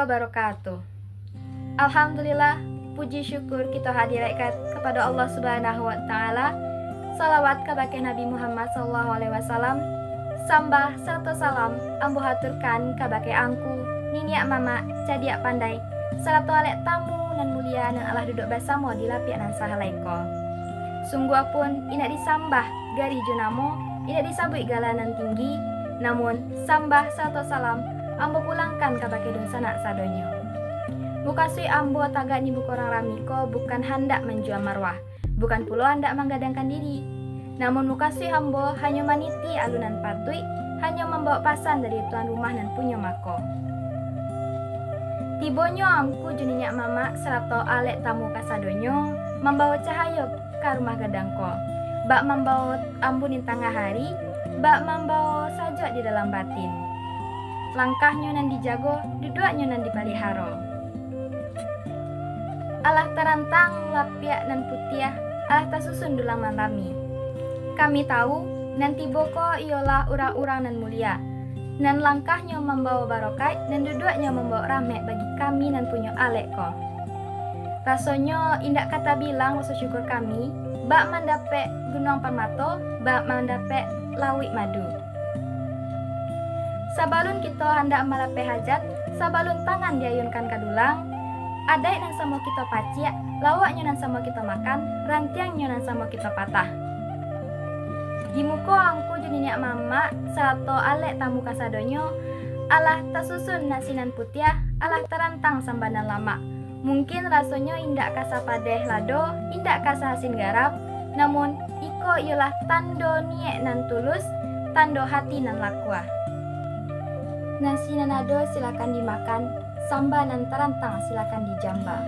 wabarakatuh. Alhamdulillah, puji syukur kita hadirat kepada Allah Subhanahu wa taala. Salawat kepada Nabi Muhammad sallallahu alaihi wasallam. Sambah serta salam ambo haturkan kepada angku niniak mama cadiak pandai serta alek tamu nan mulia nan Allah duduk bersama di lapiak nan sahalaiko. Sungguh pun inak disambah gari junamo, inak disabui galanan tinggi, namun sambah serta salam ambo pulangkan kepada dun sanak sadonyo. Mukasui ambo tagak ni bukorang ramiko bukan hendak menjual marwah, bukan pula hendak menggadangkan diri. Namun mukasui ambo hanya maniti alunan patui, hanya membawa pasan dari tuan rumah dan punya mako. Tibonyo angku juninyak mama serta alek tamu kasadonyo membawa cahaya ke rumah gadangko. Bak membawa ambun di tengah hari, bak membawa saja di dalam batin. Langkahnya nan dijago, duduknya nan dipelihara. Allah terantang lapiak nan putiah, Allah tasusun dulang nan rami. Kami tahu nanti boko ialah orang-orang nan mulia, nan langkahnya membawa barokai dan duduknya membawa rahmat bagi kami nan punya alek ko. Rasanya indak kata bilang rasa syukur kami, bak mendapat gunung permato, bak mendapat lawik madu. Sabalun kita hendak malape hajat, sabalun tangan diayunkan ke dulang, adai nan sama kita paciak, lawaknya nan sama kita makan, rantiangnya nan sama kita patah. Di muka angku juninyak mama, sato alek tamu kasadonyo, alah tasusun nasinan putiah, alah terantang sambanan lama. Mungkin rasanya indak kasa padeh lado, indak kasa hasin garap, namun iko ialah tando niek nan tulus, tando hati nan lakwa. Nasi nan ado silakan dimakan, samba nan terantang silakan dijamba.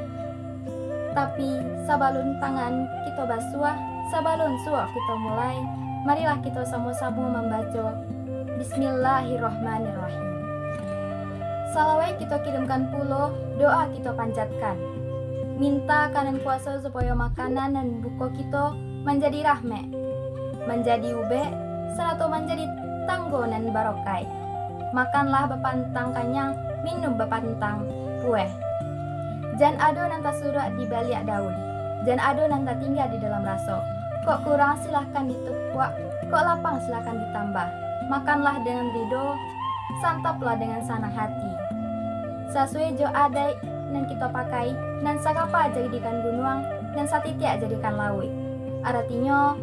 Tapi sabalun tangan kita basuah, sabalun suak kita mulai, marilah kita sama-sama membaca Bismillahirrahmanirrahim. Salawat kita kirimkan pulo, doa kita panjatkan. Minta kanan kuasa supaya makanan dan buka kita menjadi rahmat, menjadi ube, serta menjadi tanggo dan barokai. Makanlah bepantang kanyang, minum bepantang pueh. Jan ado nanta surat di baliak daun, jan ado nanta tinggal di dalam raso. Kok kurang silahkan ditukuak, kok lapang silahkan ditambah. Makanlah dengan ridho, santaplah dengan sanang hati. Sesuai jo adai nan kita pakai, nan sakapa jadikan gunung, dan satitiak jadikan lawi. Artinya,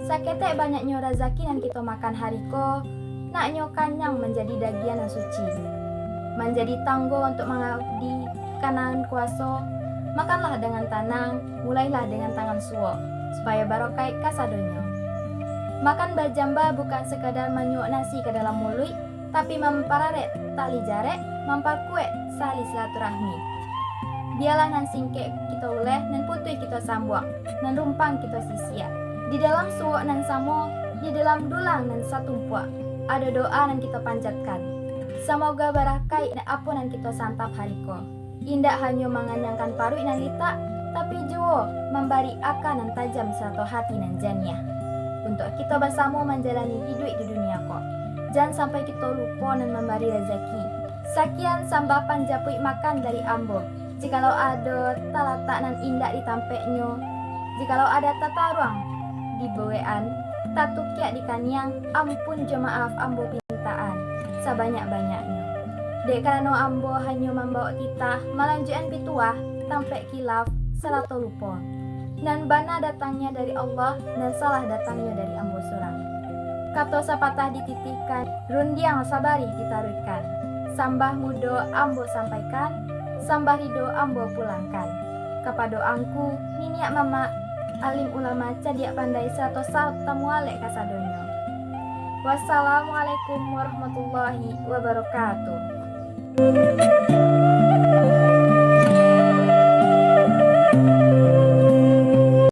saketek banyaknya rezeki nan kita makan hariko, naknyo kanyang menjadi dagian yang suci. Menjadi tanggo untuk mengabdi kanan kuasa, makanlah dengan tenang, mulailah dengan tangan suwo, supaya barokai kasadonyo. Makan bajamba bukan sekadar menyuak nasi ke dalam mulut, tapi mempararek tali jarek, memperkuat sali silaturahmi. Biarlah nan singkek kita uleh, nan putih kita sambuak, nan rumpang kita sisiak. Di dalam suwak nan samo, di dalam dulang nan satumpuak, ada doa nan kita panjatkan. Semoga barakai dan apa nan kita santap hariko. Indak hanya menganyangkan parut nan litak, tapi jua memberi akan nan tajam serta hati nan janiah. Untuk kita bersama menjalani hidup di dunia kok. Jangan sampai kita lupa dan memberi rezeki. Sekian sambapan japui makan dari ambo. Jikalau ada talatak nan indah di tampeknya, jikalau ada tata ruang di bawean, tatukiak di kaniang, ampun jemaaf ambo pintaan sebanyak-banyaknya. Dek karena ambo hanya membawa titah melanjutkan pituah tampek kilaf serata lupa. Dan bana datangnya dari Allah dan salah datangnya dari ambo surang. Kato sapatah dititikan, rundiang sabari ditaruhkan. Sambah mudo ambo sampaikan, sambah rido ambo pulangkan. Kepada angku, niniak mama, alim ulama cadiak pandai serta salta mualek kasadonyo. Wassalamualaikum warahmatullahi wabarakatuh.